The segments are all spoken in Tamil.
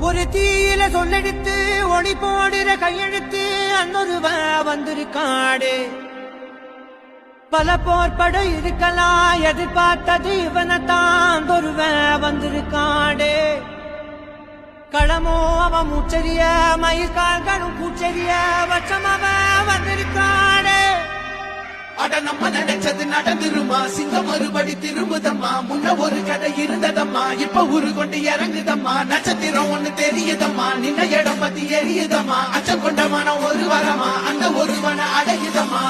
ஒரு தீயில சொல்லெடுத்து ஒளி போடுற கையெழுத்து அன்னொருவ வந்திருக்காடு. பல போர்பட இருக்கலாம் எதிர்பார்த்தது இவனைத்தான் ஒருவ வந்திருக்காடு. களமோ அவன் மூச்சரிய மயிர்கால்களும் பூச்செரிய வச்சம் அவன் வந்திருக்காடு. அட நம்ம நினைச்சது நடந்துருமா, சிங்கம் மறுபடி திரும்புதம்மா. முன்ன ஒரு கதை இருந்ததம்மா, இப்ப ஊரு கொண்டு இறங்குதம்மா. நட்சத்திரம் ஒண்ணு தெரியுதம்மா, நின்ன இடம் பத்தி எரியுதம்மா. அச்சம் கொண்ட மனம் ஒரு வரமா, அந்த ஒரு மன அடையுதம்மா.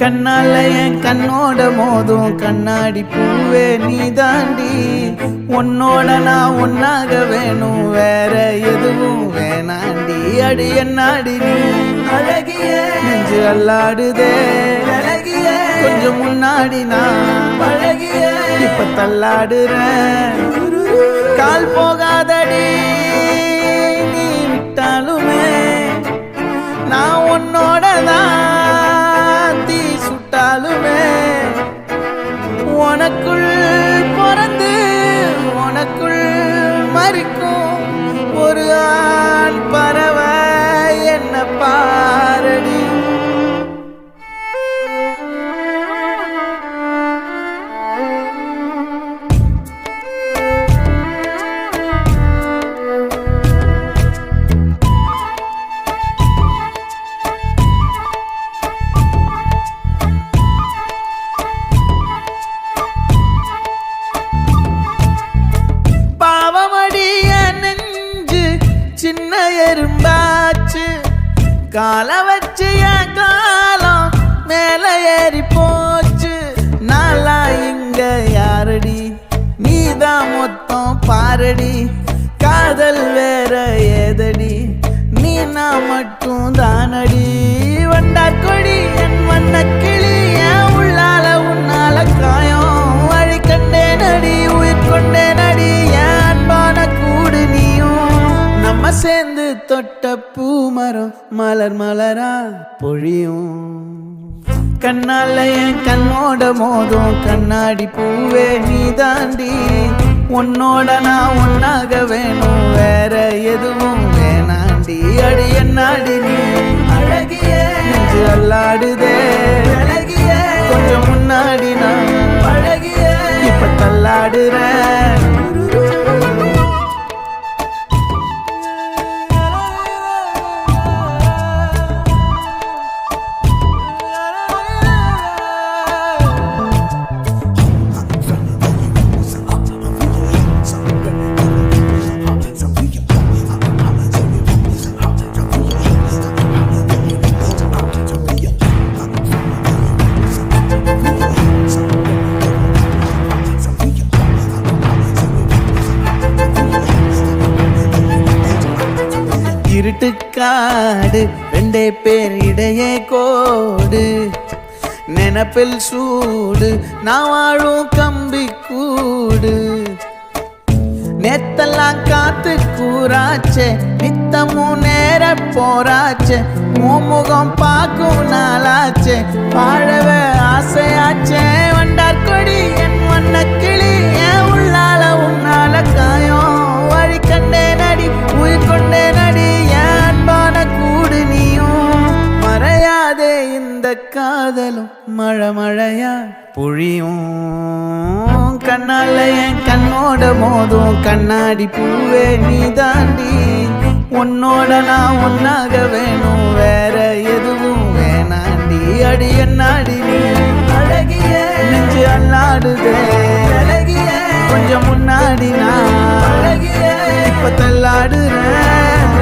கண்ணால என் கண்ணோட மோதும் கண்ணாடி பூவே நீ தாண்டி. உன்னோட நான் ஒன்னாக வேணும், வேற எதுவும் வேணாண்டி. அடி என்னாடி நீ அழகிய நெஞ்சு அல்லாடுதே அழகிய. கொஞ்சம் முன்னாடி நான் அழகிய இப்ப தள்ளாடுறேன். கால் போகாதடி நீ விட்டாலுமே, நான் உன்னோட தான் சுட்டாலுமே. உனக்குள் பிறந்து உனக்குள் மறிக்கும் ஒரு ஆண் பறவை என்ன பாரடி. சின்ன எறும்பாச்சு கால வச்சு என் காலம் மேல ஏறி போச்சு. நாளா இங்க யாரடி, நீதான் மொத்தம் பாரடி. காதல் வேற ஏதடி, நீ நான் மட்டும் தானடி. வண்டாக்கொடி என் வண்ண கிளி, என் உள்ளால உன்னால காயம். வழி கண்டே நடி உயிர் கொண்டே நடி, என் அன்பான கூடு நீயும். நம்ம சேர்ந்து தொட்ட பூமரம் மலர் மலரா பொழியும். கண்ணால என் கண்ணோட மோதும் கண்ணாடி பூவே நீ தாண்டி. உன்னோட நான் ஒன்னாக வேணும், வேற எதுவும் வேணாண்டி. அடி என்னாடி நீ அழகிய நெஞ்சு அல்லாடுதே அழகிய. கொஞ்சம் முன்னாடி நான் அழகிய இப்ப தள்ளாடுறேன். இருட்டுக்காடு ரெண்டே பேர் இடையே கோடு. நினப்பில் சூடு நான் வாழும் கம்பி கூடு. நேத்தெல்லாம் காத்து கூறாச்சே, நித்தமும் நேர போராச்சே. முகம் பார்க்கும் நாளாச்சே, வாழவே ஆசையாச்சே. வண்டார்கொடி என் வண்ண கிளி, என் உள்ளால உன்னால காயம். வழி கண்டே நடி உயிர் கொண்டே நடி, என் அன்பான கூடு நீயும். மறையாதே இந்த காதலும் மழை மழையா பொழியும். கண்ணால என் கண்ணோட மோதும் கண்ணாடி பூவே நீ தாண்டி. உன்னோட நான் ஒன்னாக வேணும், வேற எதுவும் வேணாண்டி. அடி என்னாடி நீ அழகிய நெஞ்சு அல்லாடுதே அழகிய. கொஞ்சம் முன்னாடி நான் அழகிய இப்ப தள்ளாடுறேன்.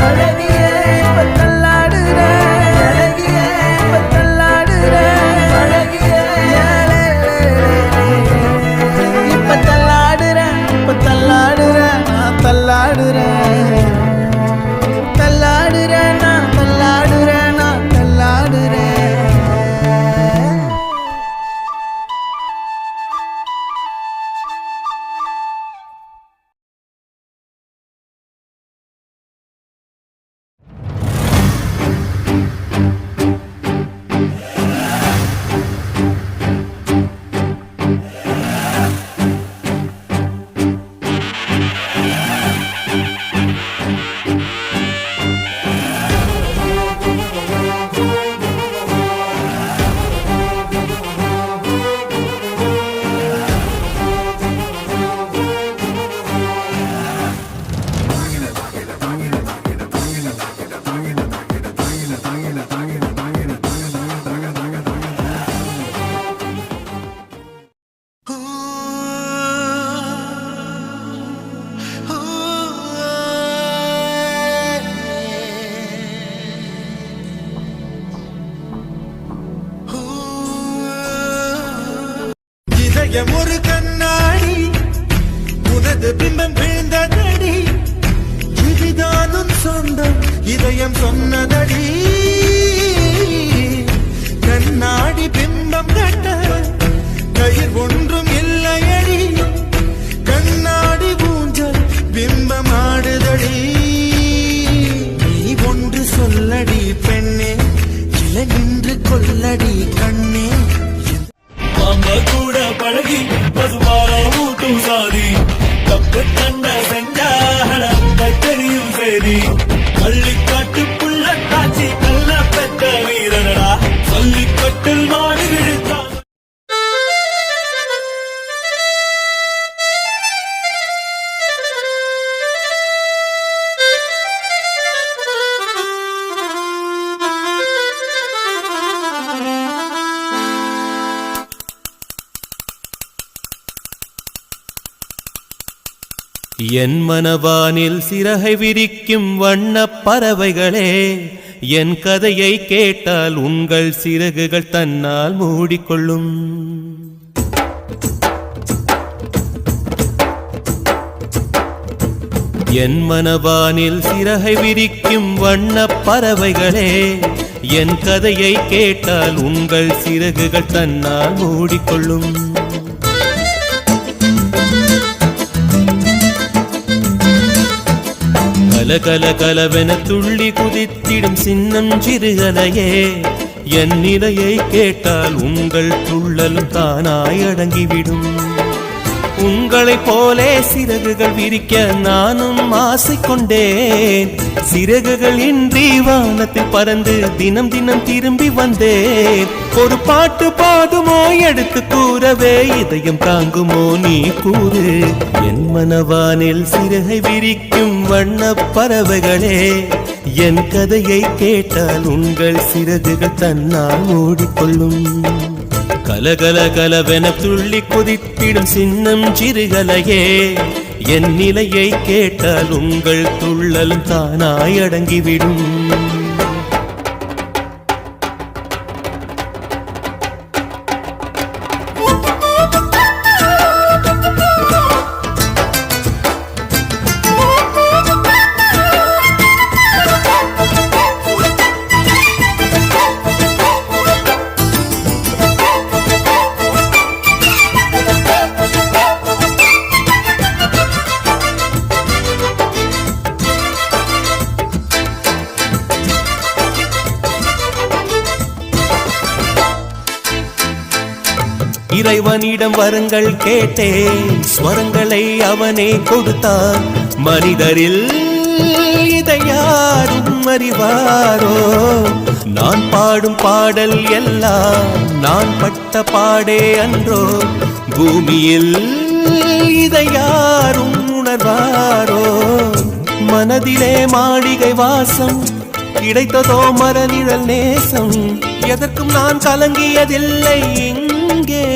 அழகிய இப்ப தள்ளாடுறேன் அழகிய இப்ப தள்ளாடுறேன் அழகிய. இப்ப தள்ளாடுறேன் இப்ப தள்ளாடுறேன் நான் தள்ளாடுறேன். தள்ளாடுறேன் நான் தள்ளாடுறேன் நான் தள்ளாடுறேன். விழுந்தது பிம்பம் விழுந்ததடி இதுதானும் சொந்தம் இதயம் சொன்னதடி கண்ணாடி பிம்பம் கட்ட கயிர் ஒன்றும் இல்லையடி கண்ணாடி ஊஞ்சல் பிம்பம் ஆடுதடி நீ ஒன்று சொல்லடி பெண்ணே இலை நின்று கொல்லடி கண்ணே மாமா கூட பழகி பசுபால ஊட்டும் சாதி தப்பு தண்டை செஞ்சாட தெரியும் சரி பள்ளிக்காட்டு புள்ள காட்சி கல்ல பெற்ற வீரனடா சொல்லிக்கட்டில் மாடி விழுத்தான். என் மனவானில் சிறகை விரிக்கும் வண்ணப் பறவைகளே என் கதையை கேட்டால் உங்கள் சிறகுகள் தன்னால் மூடிக்கொள்ளும். என் மனவானில் சிறகை விரிக்கும் வண்ணப் பறவைகளே என் கதையை கேட்டால் உங்கள் சிறகுகள் தன்னால் மூடிக்கொள்ளும். கல கலவென துள்ளி குதித்திடும் சின்னம் சிறுகலையே என் நிலையை கேட்டால் உங்கள் துள்ளலும் தானாய் அடங்கிவிடும். உங்களைப் போலே சிறகுகள் விரிக்க நானும் ஆசை கொண்டேன். சிறகுகள் இன்றி வானத்தில் பறந்து தினம் தினம் திரும்பி வந்தேன். ஒரு பாட்டு பாடுமோ எடுத்து கூறவே இதயம் தாங்குமோ நீ கூறு. என் மனவானில் சிறகை விரிக்கும் வண்ணப் பறவைகளே என் கதையை கேட்டால் உங்கள் சிறகுகள் தன்னால் மூடிக்கொள்ளும். கலகல கலவென துள்ளி குதித்திடும் சின்னம் சிறுகலையே என் நிலையை கேட்டால் உங்கள் துள்ளலும் தானாய் அடங்கிவிடும். இறைவனிடம் வரங்கள் கேட்டேன், ஸ்வரங்களை அவனே கொடுத்தான். மனிதரில் இதை யாரும் அறிவாரோ? நான் பாடும் பாடல் எல்லாம் நான் பட்ட பாடே அன்றோ? பூமியில் இதை யாரும் உணர்வாரோ? மனதிலே மாளிகை வாசம் கிடைத்ததோ மரநிழல் நேசம். எதற்கும் நான் கலங்கியதில்லை. இங்கே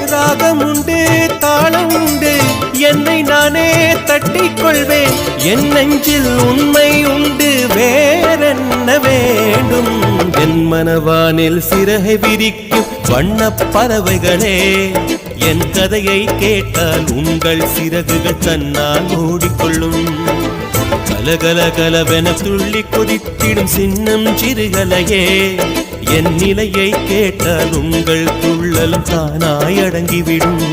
ராகம் உண்டு, தாளம் உண்டு, என்னை நானே தட்டிக் கொள்வேன். என் நெஞ்சில் உண்மை உண்டு, வேறென்ன வேண்டும்? என் மனவானில் சிறகை விரிக்கும் வண்ணப் பறவைகளே என் கதையை கேட்டால் உங்கள் சிறகுகள் தன்னால் மூடிக்கொள்ளும். கலகல கலவென துள்ளி குதித்திடும் சின்னம் சிறுகலையே என் நிலையை கேட்டால் உங்கள் துள்ளலும் தானாய் அடங்கிவிடும்.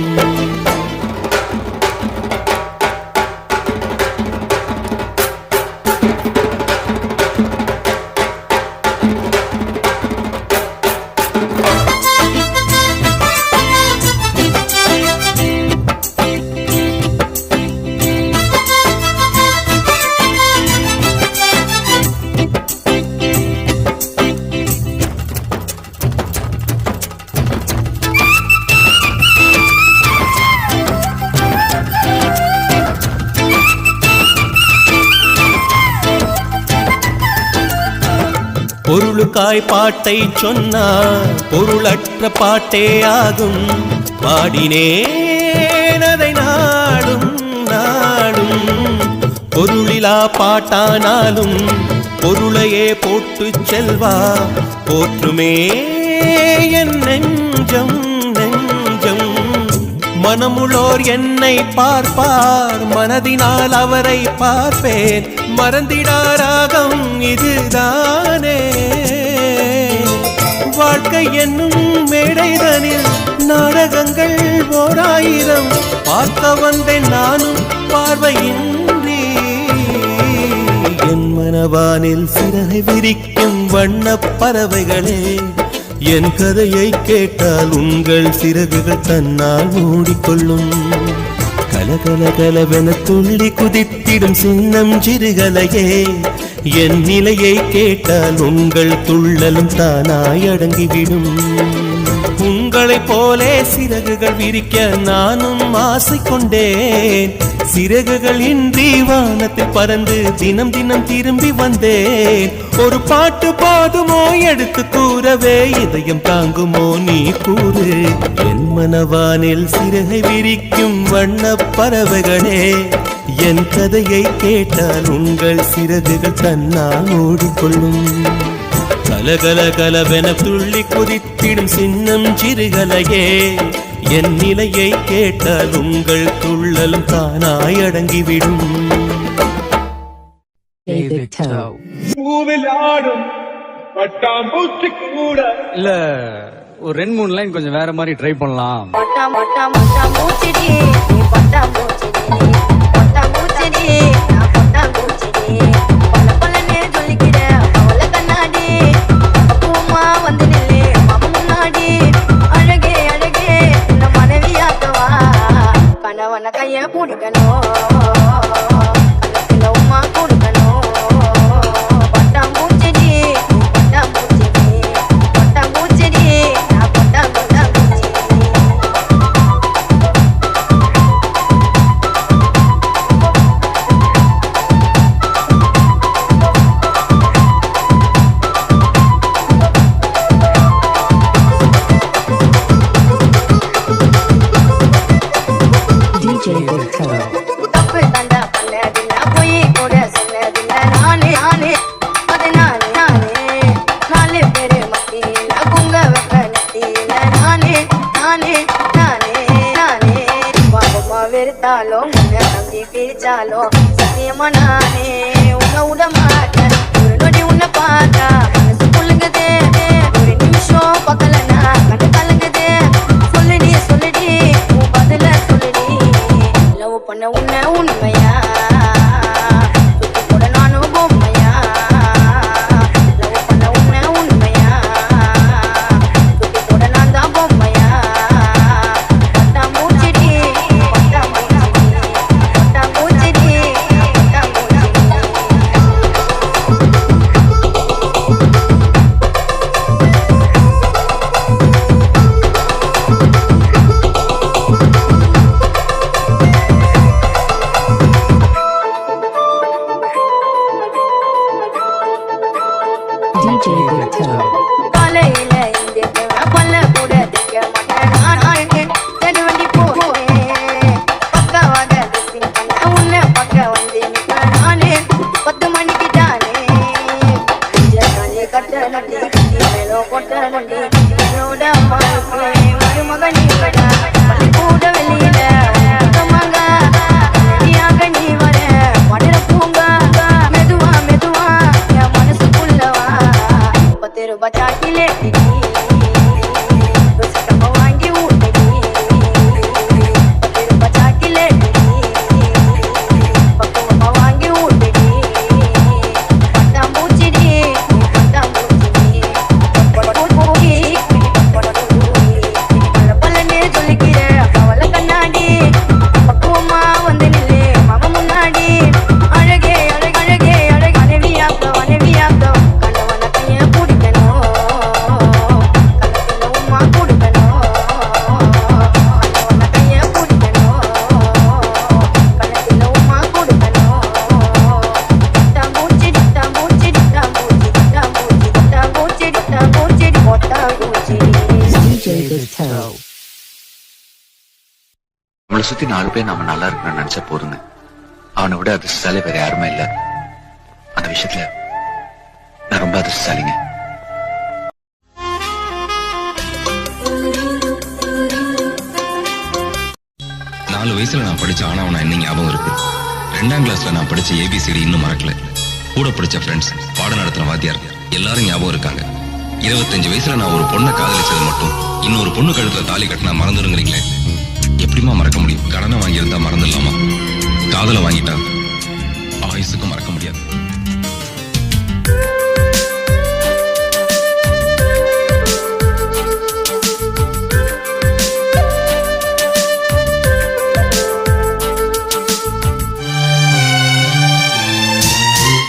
பொருளுக்காய் பாட்டை சொன்னார் பொருளற்ற பாட்டே ஆகும். பாடினேன் அதை நாடும் நாடும். பொருளிலா பாட்டானாலும் பொருளையே போட்டு செல்வா போற்றுமே என் நெஞ்சம் நெஞ்சம். மனமுள்ளோர் என்னை பார்ப்பார், மனதினால் அவரை பார்ப்பேன். மறந்திடாராகம் இதுதானே, வாழ்க்கை என்னும் மேடைதனில் நாடகங்கள் 1000 பார்க்க வந்தேன் நானும் பார்வையின்றி. என் மனவானில் சிறகை விரிக்கும் வண்ணப் பறவைகளே, என் கதையை கேட்டால் உங்கள் சிறகுகள் தன்னால் மூடிக்கொள்ளும். கலகலகலவென துள்ளி குதித்திடும் சின்னம் சிறுகலையே, என் நிலையை கேட்டால் உங்கள் துள்ளலும் தானாய் அடங்கிவிடும். உங்களைப் போலே சிறகுகள் விரிக்க நானும் ஆசை கொண்டேன். சிறகுகள் இன்றி வானத்தில் பறந்து தினம் தினம் திரும்பி வந்தேன். ஒரு பாட்டு போதுமோ எடுத்து கூறவே, இதயம் தாங்குமோ நீ கூறு. என் மனவானில் சிறகை விரிக்கும் வண்ணப் பறவைகளே, என் கதையை கேட்டால் உங்கள் சிறகுகள் தன்னால் ஓடிக்கொள்ளும். கலகலகலவென துள்ளி குதித்திடும் சின்னம் சிறுகலையே, என் நிலையை கேட்டால் உங்கள் துள்ளலும் தானாய் அடங்கிவிடும். பூவில் ஆடும் பட்டாம்பூச்சி கூட இல்ல ஒரு 2-3 லைன் கொஞ்சம் வேற மாதிரி ட்ரை பண்ணலாம். மொட்டா மொட்டா மொட்டா மூச்சிடி நீ பட்டா மூச்சிடி மொட்டா மூச்சிடி நான் பட்டா மூச்சிடி பல்ல பல்லனே சொல்லிக்கிற அவள கண்ணாடி பூமா வந்து நில்லு மாமா முன்னாடி. அழகே அழகே இந்த மனைவியாக்கவா, கணவன கைய பிடிக்கணும், கண்ணத்துல உமா கொடுக்கணும். பட்டா மூச்சிடி பட்டா மூச்சிடி பட்டா மூச்சிடி நான் பட்டா பட்டா மூச்சிடி. தப்பு தண்டா பண்ணதில்ல, பொய் கூட சொன்னதில்ல, நானே நானே அது நானே நானே. 4 பேரு மத்தியில குங்க வைக்க நெத்தியில நானே நானே நானே நானே. பாவமா வெறுத்தாலும் உன்னை நம்பி பிரிச்சாலும் சத்தியமா நானே உன்னை விட மாட்டேன். ஒரு நொடி உன்னை பார்த்தா மனசு புள்ளுங்குதே, ஒரு நிமிஷம் பக்கலனா கண்டு கலங்குதே. சொல்லுடி சொல்லுடி உன் பதில சொல்லுடி, லவ் பண்ண உன்னை உண்மையா சுத்தி கூட நானும் பொம்மையா. லவ் பண்ண உன்னை உண்மையா சுத்தி கூட நான் தான் பொம்மையா. பட்டா மூச்சிடி பட்டா மூச்சிடி பட்டா மூச்சிடி பட்டா மூச்சிடி. காலையில எந்திரிக்க பல்ல கூட திக்க மாட்டேன் நானே. தெருவண்டி போவேன் பக்கவாக dressing பண்ண உன்னை பக்க வந்து நிற்க நானே. 10 மணிக்கு தானே கட்ட நட்டி மேலோ கொட்ட நொண்டி என்னோட அம்மாவுக்கு மருமகன் நீடா. பள்ளி கூட வெளியில மக நீ வர படுற பூங்க மெதுவா மெதுவா என் மனசுக்குள்ளவா. 10 ரூபாய் சாக்கிலே வாங்கி ஊட்டடி. 10 ரூபாய் சாக்கிலே பக்குவமா வாங்கி ஊட்டடி. பட்டா மூச்சிடி பட்டா மூச்சிடி பல்லனே சொல்லிக்கிற அவள கண்ணாடி பக்குவமா வந்து நில்லு மாமா முன்னாடி. அழகே அழகே அழகே அழகே மனைவியாக்க மனைவியாக்க கணவன கைய பிடிக்கணும், கண்ணத்துல உமா கொடுக்கணும். கணவன கைய பிடிக்கணும், கண்ணத்துல உமா கொடுக்கணும். மூச்சிடி மூச்சிடி மூச்சிடி மூச்சிடி மூச்சிடி போட்டா மூச்சிடி. நம்மளை சுத்தி 4 பேர் நாம நல்லா இருக்கணும்னு நினைச்சா போதுங்க. அவனை விட அதிர்ஷ்டசாலி வேற யாருமே இல்ல. அந்த விஷயத்துல நான் ரொம்ப அதிர்ஷ்டசாலிங்க. 4 வயசுல நான் படிச்ச ஆனாவனா இன்னும் ஞாபகம் இருக்கு. 2ஆம் கிளாஸ்ல நான் படிச்ச ABCD இன்னும் மறக்கல. கூட படிச்ச ஃப்ரெண்ட்ஸ், பாடம் நடத்துற வாத்தியார் எல்லாரும் ஞாபகம் இருக்காங்க. 25 வயசுல நான் ஒரு பொண்ணை காதலிச்சது மட்டும் இன்னொரு பொண்ணு கழுத்துல தாலி கட்டினா மறந்துருங்கிறீங்களே, எப்படிமா மறக்க முடியும்? கடனை வாங்கியிருந்தா மறந்துடலாமா? காதலை வாங்கிட்டா ஆயுசுக்கும் மறக்க முடியாது.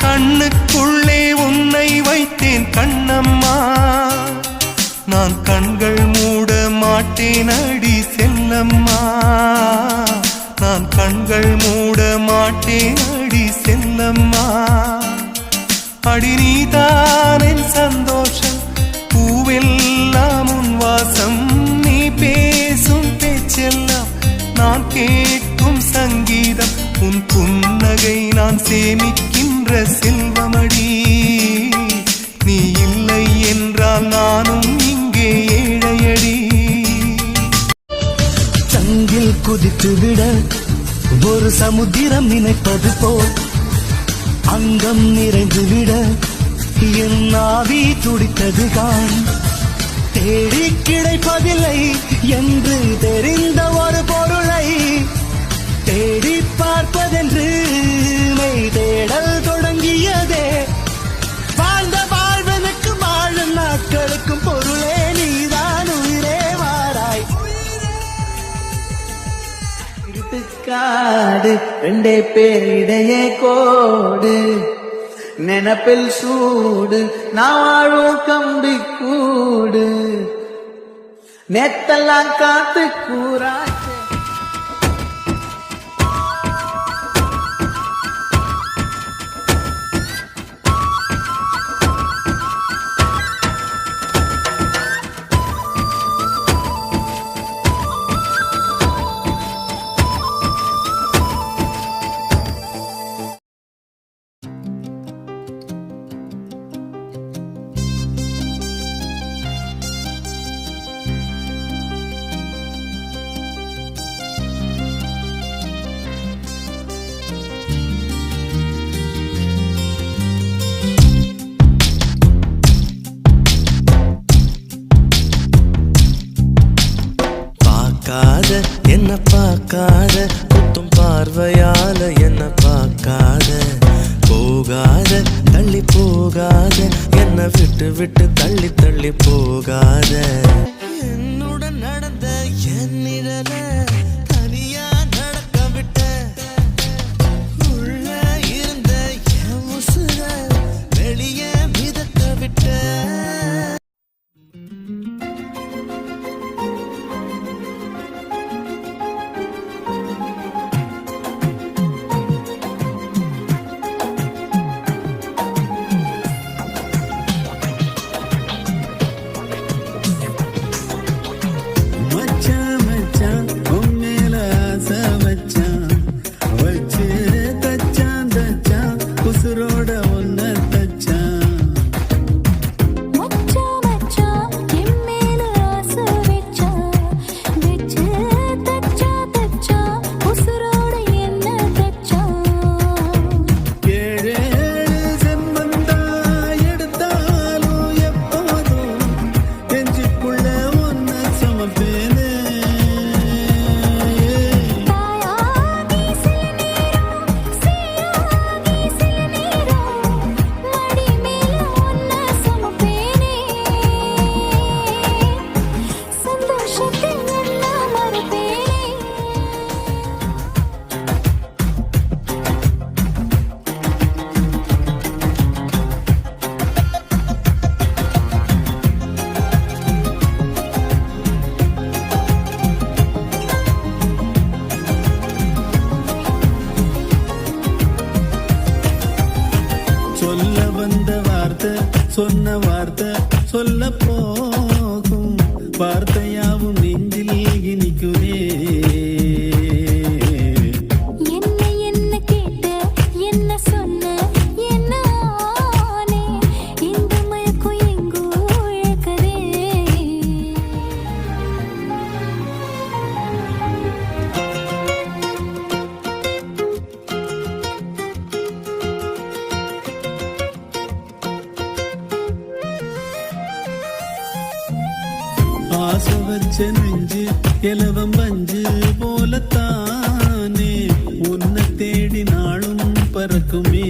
கண்ணுக்குள்ளே உன்னை வைத்தேன் கண்ணம்மா, நான் கண்கள் மூட மாட்டேன் அடி செல்லம்மா, நான் கண்கள் மூட மாட்டேன் அடி செல்லம்மா. அடி நீதான் என் சந்தோஷம், பூவெல்லாம் உன் வாசம், நீ பேசும் பேச்செல்லாம் நான் கேட்கும் சங்கீதம், உன் புன்னகை நான் சேமிக்கின்ற செல்வமடி, நீ இல்லை என்றால் நானும் இங்கே ஏழையடி. சங்கில் குதித்து விட ஒரு சமுத்திரம் நினைப்பது போல் அங்கம் நிறைந்து விட என் ஆவி துடித்தது தான். தேடி கிடைப்பதில்லை என்று தெரிந்த ஒரு பொருளை தேடி பார்ப்பதென்று மெய் தேடல் தொடங்கியதே. வாழ்ந்த வாழ்வனுக்கு வாழும் நாட்களுக்கும் பொருளே நீதான் உயிரே வாராய். காடு 2 பேர் இடையே கோடு, நினப்பில் சூடு நான் வாழும் கம்பி கூடு, நேத்தெல்லாம் காத்து கூறாச்சே. என்ன பார்க்காத, குத்தும் பார்வையால என்ன பார்க்காத, போகாத தள்ளி போகாத, என்ன விட்டு விட்டு தள்ளி தள்ளி போகாத. என்னுடன் நடந்த என் நிழல தனியா நடக்க விட்ட, உள்ள இருந்த என் உசுர வெளியே மிதக்க விட்ட. சொன்ன வார்த்தை சொல்ல போகும் வார்த்தையாவும் நெஞ்சில் இனிக்குதே. என்ன கேட்ட என்ன சொன்ன என்ன ஆனே இந்த மயக்கம் எங்கோ இழக்கதே. வச்ச நெஞ்சு எலவம் பஞ்சு போலத்தானே உன்னை தேடி நாளும் பறக்குமே.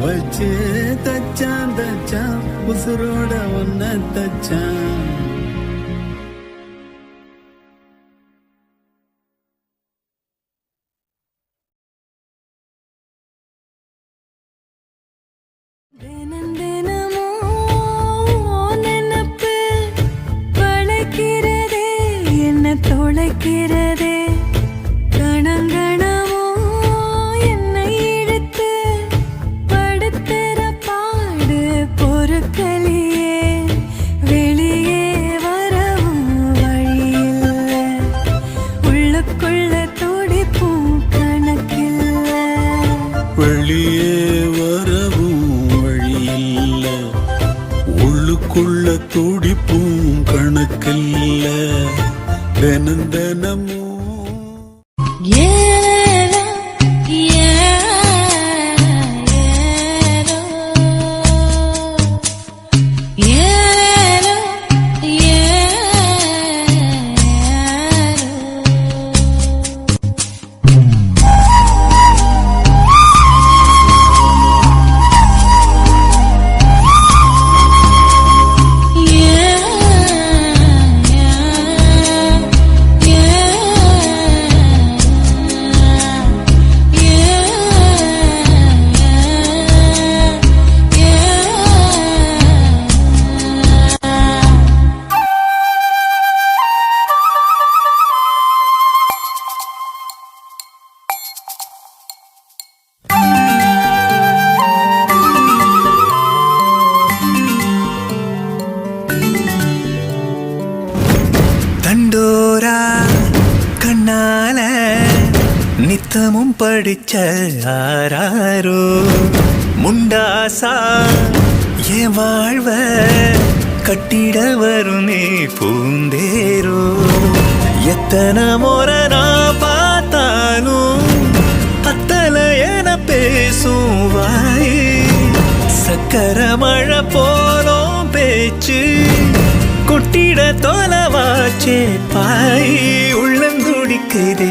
வச்சு தச்சான் தச்சான் உசுரோட ஒன்ன தச்சான். தொலைக்கிறதே கணங்கணமோ என்னை இழுத்து படுத்துற பாடு பொறுக்கலியே வெளியே வரவும் வழியில்ல உள்ளுக்குள்ள துடிப்பும் கணக்கில்ல வெளியே வரவும் வழியில்ல உள்ளுக்குள்ள துடிப்பும் கணக்கில்ல தினம் தினமும் தண்டோரா கண்ணால நித்தமும் படிச்ச ஆராரோ முண்டாசா என் வாழ்வ கட்டிட வருமே பூந்தேரோ எத்தனை முறை நான் பார்த்தாலும் பத்தல என பேசும் வாய் சக்கர மழை போலும் பேச்சு கொட்டிட தோலவாச்சே பாய் உள்ளந்துடிக்குதே